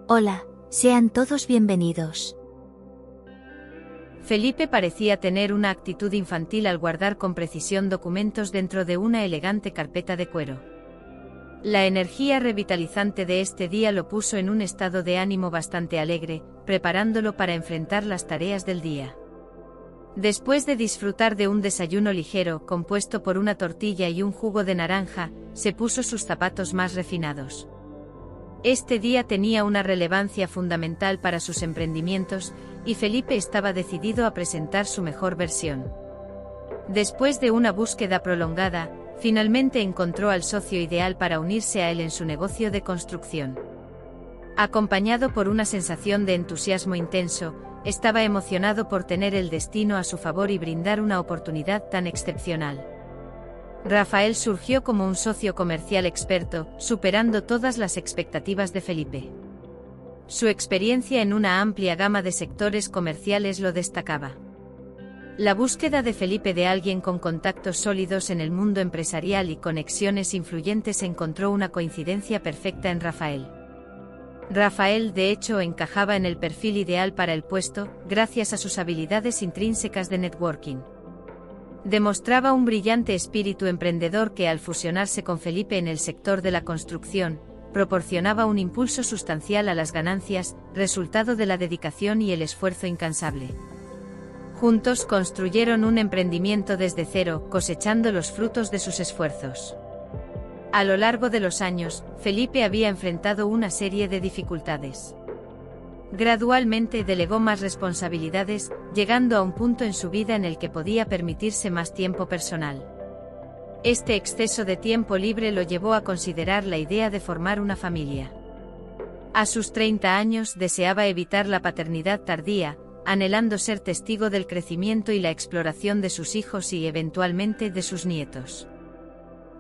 Hola, sean todos bienvenidos. Felipe parecía tener una actitud infantil al guardar con precisión documentos dentro de una elegante carpeta de cuero. La energía revitalizante de este día lo puso en un estado de ánimo bastante alegre, preparándolo para enfrentar las tareas del día. Después de disfrutar de un desayuno ligero compuesto por una tortilla y un jugo de naranja, se puso sus zapatos más refinados. Este día tenía una relevancia fundamental para sus emprendimientos, y Felipe estaba decidido a presentar su mejor versión. Después de una búsqueda prolongada, finalmente encontró al socio ideal para unirse a él en su negocio de construcción. Acompañado por una sensación de entusiasmo intenso, estaba emocionado por tener el destino a su favor y brindar una oportunidad tan excepcional. Rafael surgió como un socio comercial experto, superando todas las expectativas de Felipe. Su experiencia en una amplia gama de sectores comerciales lo destacaba. La búsqueda de Felipe de alguien con contactos sólidos en el mundo empresarial y conexiones influyentes encontró una coincidencia perfecta en Rafael. Rafael, de hecho, encajaba en el perfil ideal para el puesto, gracias a sus habilidades intrínsecas de networking. Demostraba un brillante espíritu emprendedor que, al fusionarse con Felipe en el sector de la construcción, proporcionaba un impulso sustancial a las ganancias, resultado de la dedicación y el esfuerzo incansable. Juntos construyeron un emprendimiento desde cero, cosechando los frutos de sus esfuerzos. A lo largo de los años, Felipe había enfrentado una serie de dificultades. Gradualmente delegó más responsabilidades, llegando a un punto en su vida en el que podía permitirse más tiempo personal. Este exceso de tiempo libre lo llevó a considerar la idea de formar una familia. A sus 30 años deseaba evitar la paternidad tardía, anhelando ser testigo del crecimiento y la exploración de sus hijos y eventualmente de sus nietos.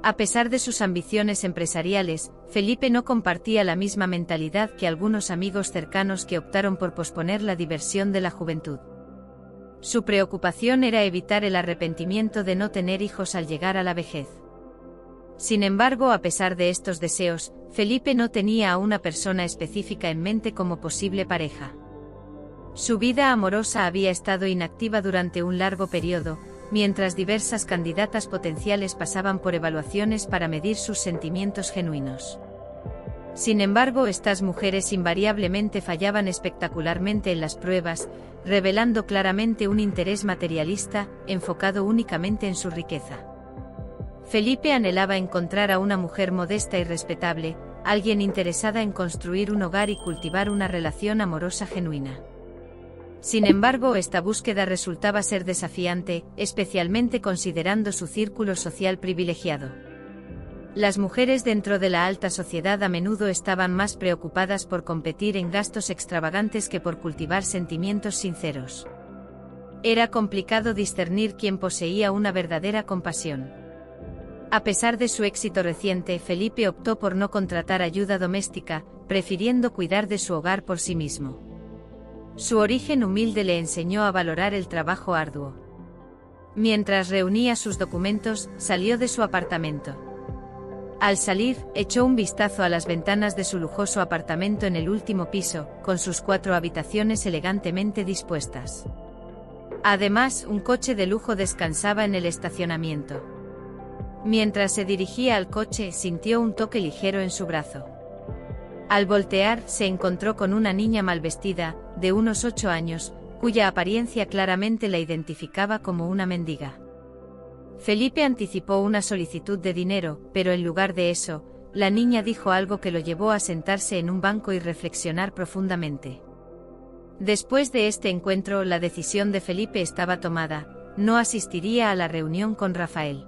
A pesar de sus ambiciones empresariales, Felipe no compartía la misma mentalidad que algunos amigos cercanos que optaron por posponer la diversión de la juventud. Su preocupación era evitar el arrepentimiento de no tener hijos al llegar a la vejez. Sin embargo, a pesar de estos deseos, Felipe no tenía a una persona específica en mente como posible pareja. Su vida amorosa había estado inactiva durante un largo periodo, mientras diversas candidatas potenciales pasaban por evaluaciones para medir sus sentimientos genuinos. Sin embargo, estas mujeres invariablemente fallaban espectacularmente en las pruebas, revelando claramente un interés materialista, enfocado únicamente en su riqueza. Felipe anhelaba encontrar a una mujer modesta y respetable, alguien interesada en construir un hogar y cultivar una relación amorosa genuina. Sin embargo, esta búsqueda resultaba ser desafiante, especialmente considerando su círculo social privilegiado. Las mujeres dentro de la alta sociedad a menudo estaban más preocupadas por competir en gastos extravagantes que por cultivar sentimientos sinceros. Era complicado discernir quién poseía una verdadera compasión. A pesar de su éxito reciente, Felipe optó por no contratar ayuda doméstica, prefiriendo cuidar de su hogar por sí mismo. Su origen humilde le enseñó a valorar el trabajo arduo. Mientras reunía sus documentos, salió de su apartamento. Al salir, echó un vistazo a las ventanas de su lujoso apartamento en el último piso, con sus 4 habitaciones elegantemente dispuestas. Además, un coche de lujo descansaba en el estacionamiento. Mientras se dirigía al coche, sintió un toque ligero en su brazo. Al voltear, se encontró con una niña mal vestida, de unos 8 años, cuya apariencia claramente la identificaba como una mendiga. Felipe anticipó una solicitud de dinero, pero en lugar de eso, la niña dijo algo que lo llevó a sentarse en un banco y reflexionar profundamente. Después de este encuentro, la decisión de Felipe estaba tomada: no asistiría a la reunión con Rafael.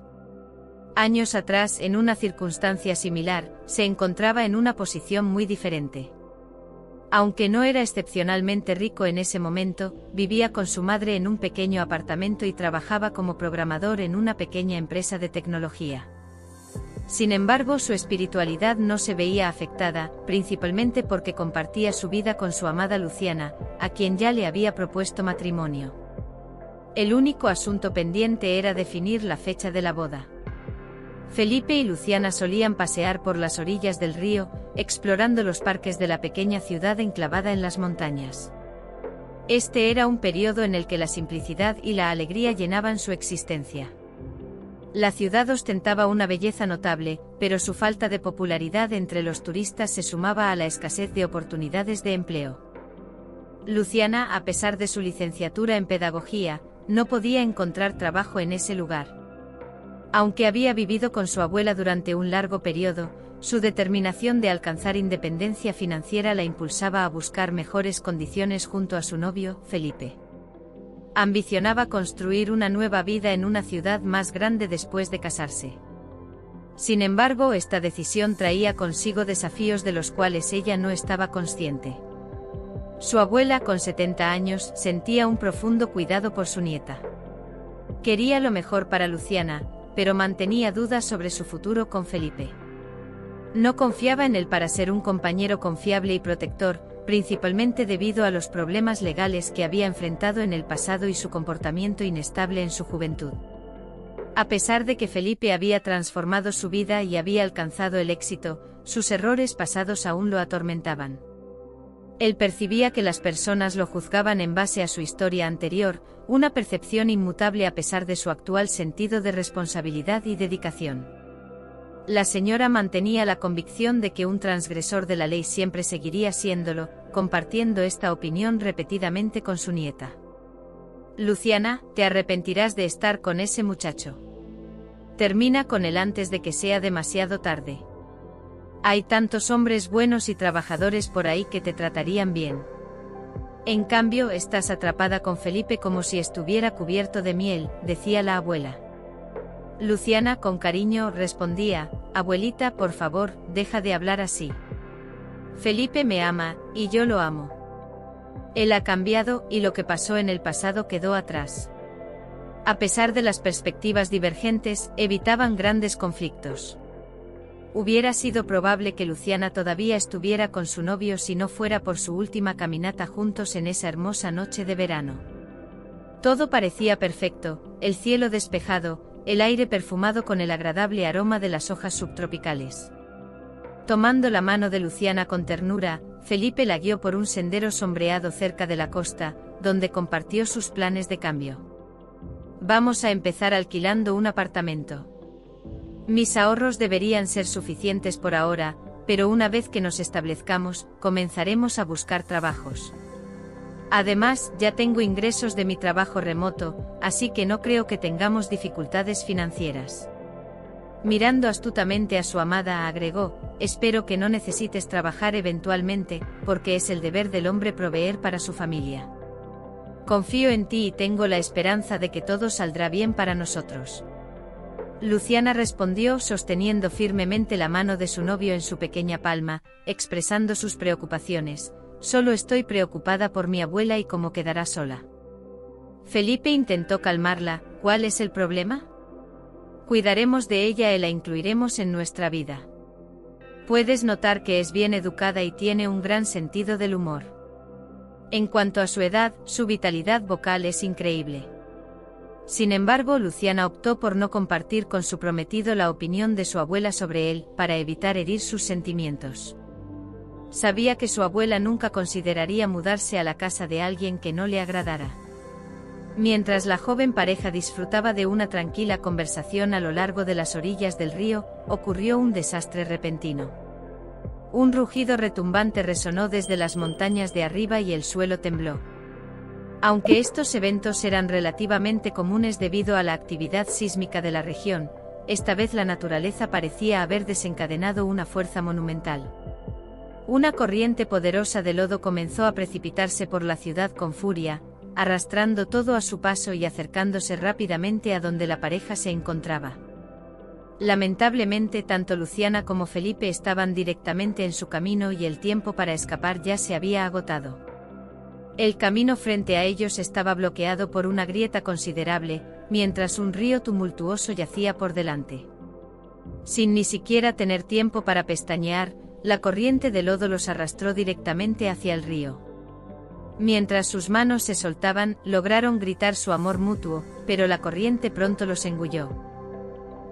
Años atrás, en una circunstancia similar, se encontraba en una posición muy diferente. Aunque no era excepcionalmente rico en ese momento, vivía con su madre en un pequeño apartamento y trabajaba como programador en una pequeña empresa de tecnología. Sin embargo, su espiritualidad no se veía afectada, principalmente porque compartía su vida con su amada Luciana, a quien ya le había propuesto matrimonio. El único asunto pendiente era definir la fecha de la boda. Felipe y Luciana solían pasear por las orillas del río, explorando los parques de la pequeña ciudad enclavada en las montañas. Este era un periodo en el que la simplicidad y la alegría llenaban su existencia. La ciudad ostentaba una belleza notable, pero su falta de popularidad entre los turistas se sumaba a la escasez de oportunidades de empleo. Luciana, a pesar de su licenciatura en pedagogía, no podía encontrar trabajo en ese lugar. Aunque había vivido con su abuela durante un largo periodo, su determinación de alcanzar independencia financiera la impulsaba a buscar mejores condiciones junto a su novio, Felipe. Ambicionaba construir una nueva vida en una ciudad más grande después de casarse. Sin embargo, esta decisión traía consigo desafíos de los cuales ella no estaba consciente. Su abuela, con 70 años, sentía un profundo cuidado por su nieta. Quería lo mejor para Luciana, pero mantenía dudas sobre su futuro con Felipe. No confiaba en él para ser un compañero confiable y protector, principalmente debido a los problemas legales que había enfrentado en el pasado y su comportamiento inestable en su juventud. A pesar de que Felipe había transformado su vida y había alcanzado el éxito, sus errores pasados aún lo atormentaban. Él percibía que las personas lo juzgaban en base a su historia anterior, una percepción inmutable a pesar de su actual sentido de responsabilidad y dedicación. La señora mantenía la convicción de que un transgresor de la ley siempre seguiría siéndolo, compartiendo esta opinión repetidamente con su nieta. Luciana, te arrepentirás de estar con ese muchacho. Termina con él antes de que sea demasiado tarde. Hay tantos hombres buenos y trabajadores por ahí que te tratarían bien. En cambio, estás atrapada con Felipe como si estuviera cubierto de miel, decía la abuela. Luciana, con cariño, respondía, abuelita, por favor, deja de hablar así. Felipe me ama, y yo lo amo. Él ha cambiado, y lo que pasó en el pasado quedó atrás. A pesar de las perspectivas divergentes, evitaban grandes conflictos. Hubiera sido probable que Luciana todavía estuviera con su novio si no fuera por su última caminata juntos en esa hermosa noche de verano. Todo parecía perfecto, el cielo despejado, el aire perfumado con el agradable aroma de las hojas subtropicales. Tomando la mano de Luciana con ternura, Felipe la guió por un sendero sombreado cerca de la costa, donde compartió sus planes de cambio. Vamos a empezar alquilando un apartamento. Mis ahorros deberían ser suficientes por ahora, pero una vez que nos establezcamos, comenzaremos a buscar trabajos. Además, ya tengo ingresos de mi trabajo remoto, así que no creo que tengamos dificultades financieras. Mirando astutamente a su amada, agregó, espero que no necesites trabajar eventualmente, porque es el deber del hombre proveer para su familia. Confío en ti y tengo la esperanza de que todo saldrá bien para nosotros. Luciana respondió sosteniendo firmemente la mano de su novio en su pequeña palma, expresando sus preocupaciones. Solo estoy preocupada por mi abuela y cómo quedará sola. Felipe intentó calmarla. ¿Cuál es el problema? Cuidaremos de ella y la incluiremos en nuestra vida. Puedes notar que es bien educada y tiene un gran sentido del humor. En cuanto a su edad, su vitalidad vocal es increíble. Sin embargo, Luciana optó por no compartir con su prometido la opinión de su abuela sobre él, para evitar herir sus sentimientos. Sabía que su abuela nunca consideraría mudarse a la casa de alguien que no le agradara. Mientras la joven pareja disfrutaba de una tranquila conversación a lo largo de las orillas del río, ocurrió un desastre repentino. Un rugido retumbante resonó desde las montañas de arriba y el suelo tembló. Aunque estos eventos eran relativamente comunes debido a la actividad sísmica de la región, esta vez la naturaleza parecía haber desencadenado una fuerza monumental. Una corriente poderosa de lodo comenzó a precipitarse por la ciudad con furia, arrastrando todo a su paso y acercándose rápidamente a donde la pareja se encontraba. Lamentablemente, tanto Luciana como Felipe estaban directamente en su camino y el tiempo para escapar ya se había agotado. El camino frente a ellos estaba bloqueado por una grieta considerable, mientras un río tumultuoso yacía por delante. Sin ni siquiera tener tiempo para pestañear, la corriente de lodo los arrastró directamente hacia el río. Mientras sus manos se soltaban, lograron gritar su amor mutuo, pero la corriente pronto los engulló.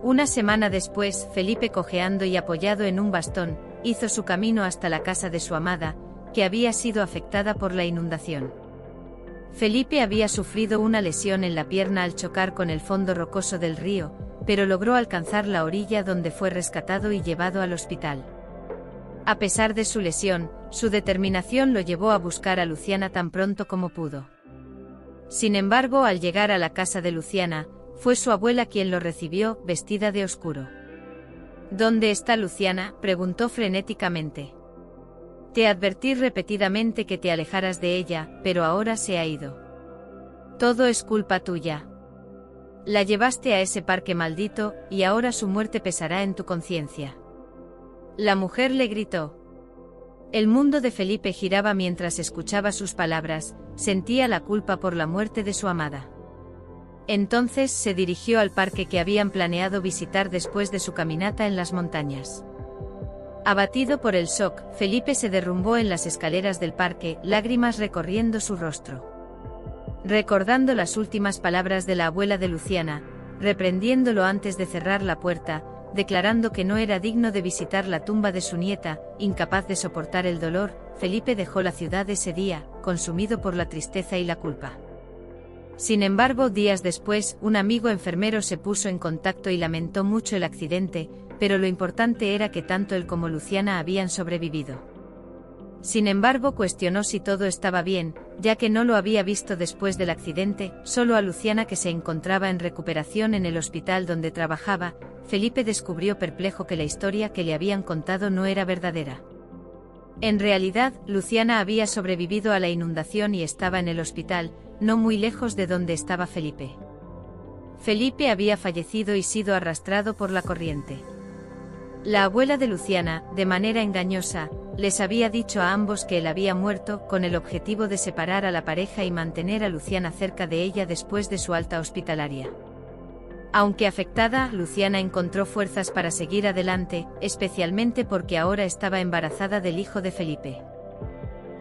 Una semana después, Felipe, cojeando y apoyado en un bastón, hizo su camino hasta la casa de su amada, que había sido afectada por la inundación. Felipe había sufrido una lesión en la pierna al chocar con el fondo rocoso del río, pero logró alcanzar la orilla donde fue rescatado y llevado al hospital. A pesar de su lesión, su determinación lo llevó a buscar a Luciana tan pronto como pudo. Sin embargo, al llegar a la casa de Luciana, fue su abuela quien lo recibió, vestida de oscuro. ¿Dónde está Luciana?, preguntó frenéticamente. Te advertí repetidamente que te alejaras de ella, pero ahora se ha ido. Todo es culpa tuya. La llevaste a ese parque maldito, y ahora su muerte pesará en tu conciencia. La mujer le gritó. El mundo de Felipe giraba mientras escuchaba sus palabras, sentía la culpa por la muerte de su amada. Entonces se dirigió al parque que habían planeado visitar después de su caminata en las montañas. Abatido por el shock, Felipe se derrumbó en las escaleras del parque, lágrimas recorriendo su rostro. Recordando las últimas palabras de la abuela de Luciana, reprendiéndolo antes de cerrar la puerta, declarando que no era digno de visitar la tumba de su nieta, incapaz de soportar el dolor, Felipe dejó la ciudad ese día, consumido por la tristeza y la culpa. Sin embargo, días después, un amigo enfermero se puso en contacto y lamentó mucho el accidente, pero lo importante era que tanto él como Luciana habían sobrevivido. Sin embargo, cuestionó si todo estaba bien, ya que no lo había visto después del accidente, solo a Luciana, que se encontraba en recuperación en el hospital donde trabajaba. Felipe descubrió perplejo que la historia que le habían contado no era verdadera. En realidad, Luciana había sobrevivido a la inundación y estaba en el hospital, no muy lejos de donde estaba Felipe. Felipe había fallecido y sido arrastrado por la corriente. La abuela de Luciana, de manera engañosa, les había dicho a ambos que él había muerto, con el objetivo de separar a la pareja y mantener a Luciana cerca de ella después de su alta hospitalaria. Aunque afectada, Luciana encontró fuerzas para seguir adelante, especialmente porque ahora estaba embarazada del hijo de Felipe.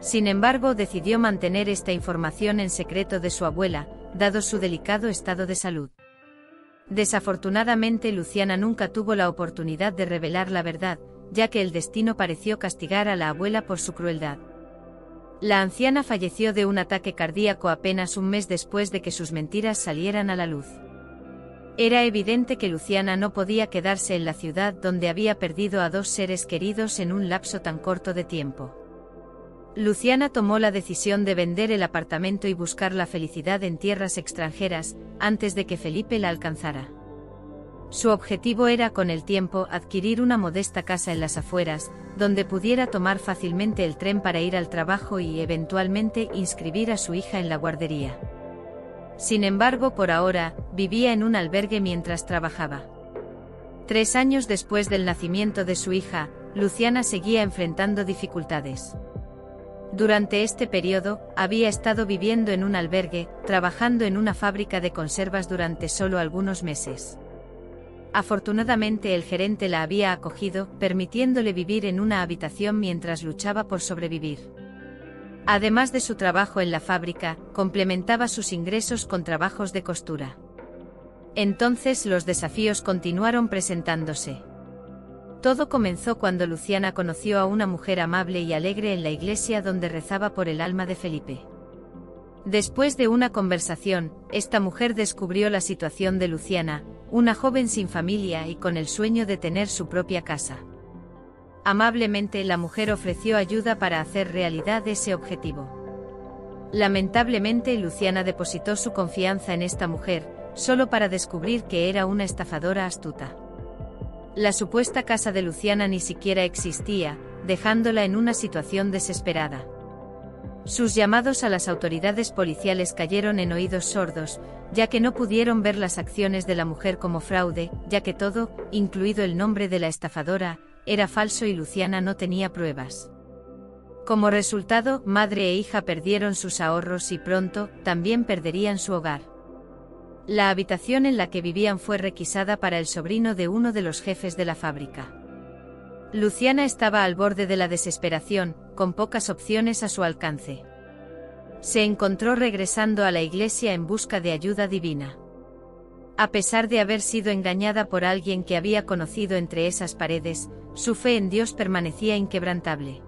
Sin embargo, decidió mantener esta información en secreto de su abuela, dado su delicado estado de salud. Desafortunadamente, Luciana nunca tuvo la oportunidad de revelar la verdad, ya que el destino pareció castigar a la abuela por su crueldad. La anciana falleció de un ataque cardíaco apenas un mes después de que sus mentiras salieran a la luz. Era evidente que Luciana no podía quedarse en la ciudad donde había perdido a dos seres queridos en un lapso tan corto de tiempo. Luciana tomó la decisión de vender el apartamento y buscar la felicidad en tierras extranjeras, antes de que Felipe la alcanzara. Su objetivo era, con el tiempo, adquirir una modesta casa en las afueras, donde pudiera tomar fácilmente el tren para ir al trabajo y, eventualmente, inscribir a su hija en la guardería. Sin embargo, por ahora, vivía en un albergue mientras trabajaba. 3 años después del nacimiento de su hija, Luciana seguía enfrentando dificultades. Durante este periodo, había estado viviendo en un albergue, trabajando en una fábrica de conservas durante solo algunos meses. Afortunadamente, el gerente la había acogido, permitiéndole vivir en una habitación mientras luchaba por sobrevivir. Además de su trabajo en la fábrica, complementaba sus ingresos con trabajos de costura. Entonces los desafíos continuaron presentándose. Todo comenzó cuando Luciana conoció a una mujer amable y alegre en la iglesia donde rezaba por el alma de Felipe. Después de una conversación, esta mujer descubrió la situación de Luciana, una joven sin familia y con el sueño de tener su propia casa. Amablemente, la mujer ofreció ayuda para hacer realidad ese objetivo. Lamentablemente, Luciana depositó su confianza en esta mujer, solo para descubrir que era una estafadora astuta. La supuesta casa de Luciana ni siquiera existía, dejándola en una situación desesperada. Sus llamados a las autoridades policiales cayeron en oídos sordos, ya que no pudieron ver las acciones de la mujer como fraude, ya que todo, incluido el nombre de la estafadora, era falso y Luciana no tenía pruebas. Como resultado, madre e hija perdieron sus ahorros y pronto, también perderían su hogar. La habitación en la que vivían fue requisada para el sobrino de uno de los jefes de la fábrica. Luciana estaba al borde de la desesperación, con pocas opciones a su alcance. Se encontró regresando a la iglesia en busca de ayuda divina. A pesar de haber sido engañada por alguien que había conocido entre esas paredes, su fe en Dios permanecía inquebrantable.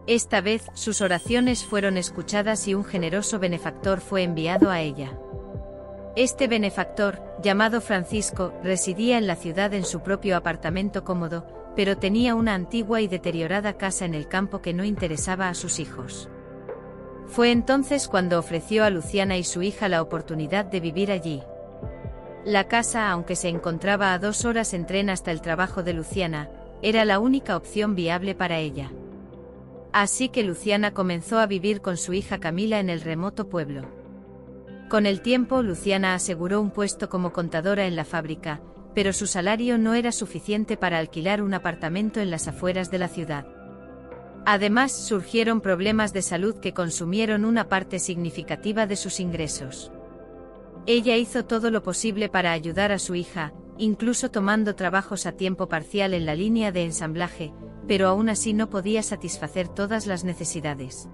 Esta vez, sus oraciones fueron escuchadas y un generoso benefactor fue enviado a ella. Este benefactor, llamado Francisco, residía en la ciudad en su propio apartamento cómodo, pero tenía una antigua y deteriorada casa en el campo que no interesaba a sus hijos. Fue entonces cuando ofreció a Luciana y su hija la oportunidad de vivir allí. La casa, aunque se encontraba a 2 horas en tren hasta el trabajo de Luciana, era la única opción viable para ella. Así que Luciana comenzó a vivir con su hija Camila en el remoto pueblo. Con el tiempo, Luciana aseguró un puesto como contadora en la fábrica, pero su salario no era suficiente para alquilar un apartamento en las afueras de la ciudad. Además, surgieron problemas de salud que consumieron una parte significativa de sus ingresos. Ella hizo todo lo posible para ayudar a su hija, incluso tomando trabajos a tiempo parcial en la línea de ensamblaje, pero aún así no podía satisfacer todas las necesidades.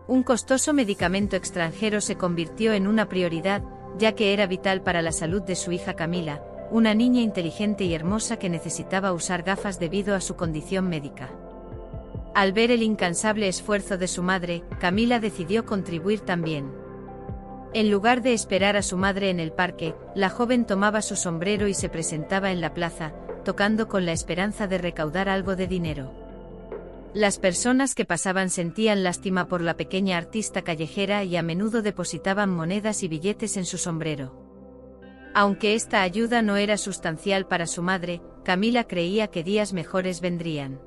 Un costoso medicamento extranjero se convirtió en una prioridad, ya que era vital para la salud de su hija Camila, una niña inteligente y hermosa que necesitaba usar gafas debido a su condición médica. Al ver el incansable esfuerzo de su madre, Camila decidió contribuir también. En lugar de esperar a su madre en el parque, la joven tomaba su sombrero y se presentaba en la plaza, tocando con la esperanza de recaudar algo de dinero. Las personas que pasaban sentían lástima por la pequeña artista callejera y a menudo depositaban monedas y billetes en su sombrero. Aunque esta ayuda no era sustancial para su madre, Camila creía que días mejores vendrían.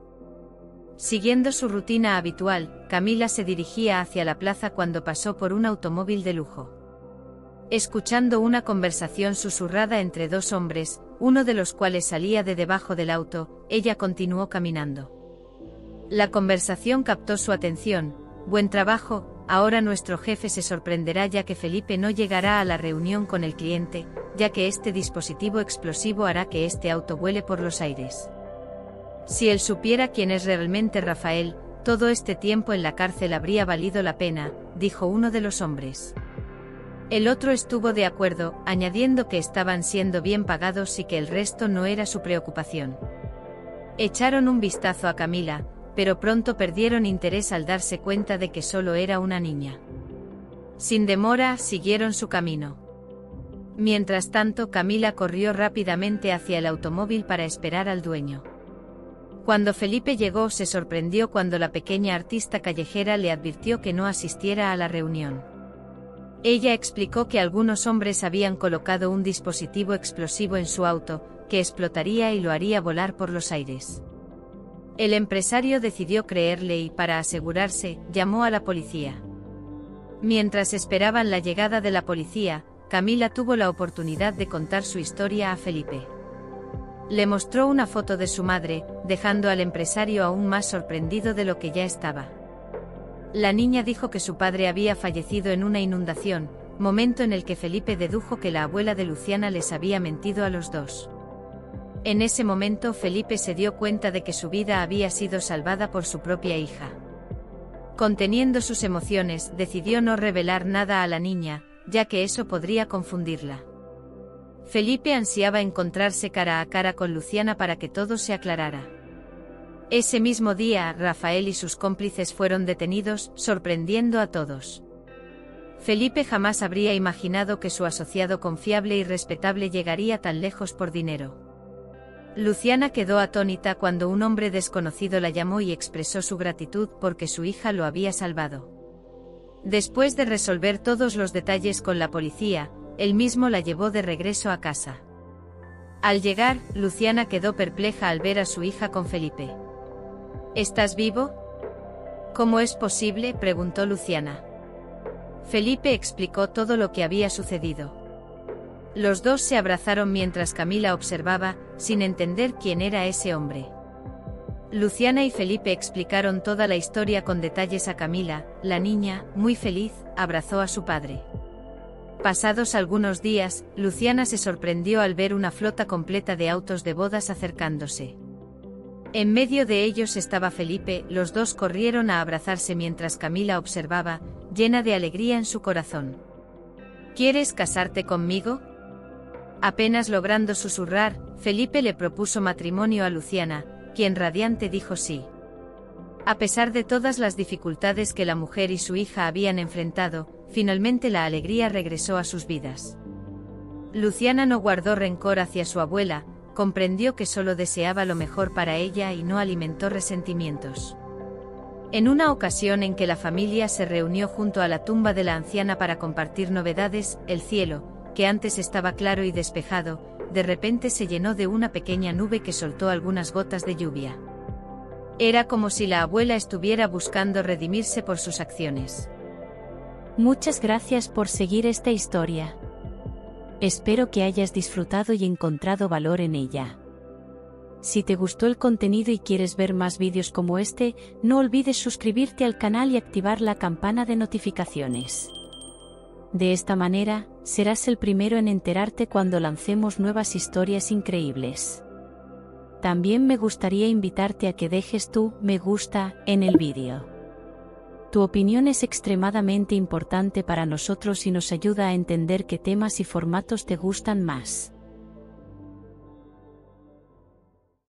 Siguiendo su rutina habitual, Camila se dirigía hacia la plaza cuando pasó por un automóvil de lujo. Escuchando una conversación susurrada entre 2 hombres, uno de los cuales salía de debajo del auto, ella continuó caminando. La conversación captó su atención. «Buen trabajo, ahora nuestro jefe se sorprenderá ya que Felipe no llegará a la reunión con el cliente, ya que este dispositivo explosivo hará que este auto vuele por los aires. Si él supiera quién es realmente Rafael, todo este tiempo en la cárcel habría valido la pena», dijo uno de los hombres. El otro estuvo de acuerdo, añadiendo que estaban siendo bien pagados y que el resto no era su preocupación. Echaron un vistazo a Camila, pero pronto perdieron interés al darse cuenta de que solo era una niña. Sin demora, siguieron su camino. Mientras tanto, Camila corrió rápidamente hacia el automóvil para esperar al dueño. Cuando Felipe llegó, se sorprendió cuando la pequeña artista callejera le advirtió que no asistiera a la reunión. Ella explicó que algunos hombres habían colocado un dispositivo explosivo en su auto, que explotaría y lo haría volar por los aires. El empresario decidió creerle y, para asegurarse, llamó a la policía. Mientras esperaban la llegada de la policía, Camila tuvo la oportunidad de contar su historia a Felipe. Le mostró una foto de su madre, dejando al empresario aún más sorprendido de lo que ya estaba. La niña dijo que su padre había fallecido en una inundación, momento en el que Felipe dedujo que la abuela de Luciana les había mentido a los dos. En ese momento Felipe se dio cuenta de que su vida había sido salvada por su propia hija. Conteniendo sus emociones, decidió no revelar nada a la niña, ya que eso podría confundirla. Felipe ansiaba encontrarse cara a cara con Luciana para que todo se aclarara. Ese mismo día, Rafael y sus cómplices fueron detenidos, sorprendiendo a todos. Felipe jamás habría imaginado que su asociado confiable y respetable llegaría tan lejos por dinero. Luciana quedó atónita cuando un hombre desconocido la llamó y expresó su gratitud porque su hija lo había salvado. Después de resolver todos los detalles con la policía, él mismo la llevó de regreso a casa. Al llegar, Luciana quedó perpleja al ver a su hija con Felipe. ¿Estás vivo? ¿Cómo es posible?, preguntó Luciana. Felipe explicó todo lo que había sucedido. Los dos se abrazaron mientras Camila observaba, sin entender quién era ese hombre. Luciana y Felipe explicaron toda la historia con detalles a Camila. La niña, muy feliz, abrazó a su padre. Pasados algunos días, Luciana se sorprendió al ver una flota completa de autos de bodas acercándose. En medio de ellos estaba Felipe. Los dos corrieron a abrazarse mientras Camila observaba, llena de alegría en su corazón. ¿Quieres casarte conmigo?, Apenas logrando susurrar, Felipe le propuso matrimonio a Luciana, quien radiante dijo sí. A pesar de todas las dificultades que la mujer y su hija habían enfrentado, finalmente la alegría regresó a sus vidas. Luciana no guardó rencor hacia su abuela, comprendió que solo deseaba lo mejor para ella y no alimentó resentimientos. En una ocasión en que la familia se reunió junto a la tumba de la anciana para compartir novedades, el cielo, que antes estaba claro y despejado, de repente se llenó de una pequeña nube que soltó algunas gotas de lluvia. Era como si la abuela estuviera buscando redimirse por sus acciones. Muchas gracias por seguir esta historia. Espero que hayas disfrutado y encontrado valor en ella. Si te gustó el contenido y quieres ver más vídeos como este, no olvides suscribirte al canal y activar la campana de notificaciones. De esta manera, serás el primero en enterarte cuando lancemos nuevas historias increíbles. También me gustaría invitarte a que dejes tu me gusta en el vídeo. Tu opinión es extremadamente importante para nosotros y nos ayuda a entender qué temas y formatos te gustan más.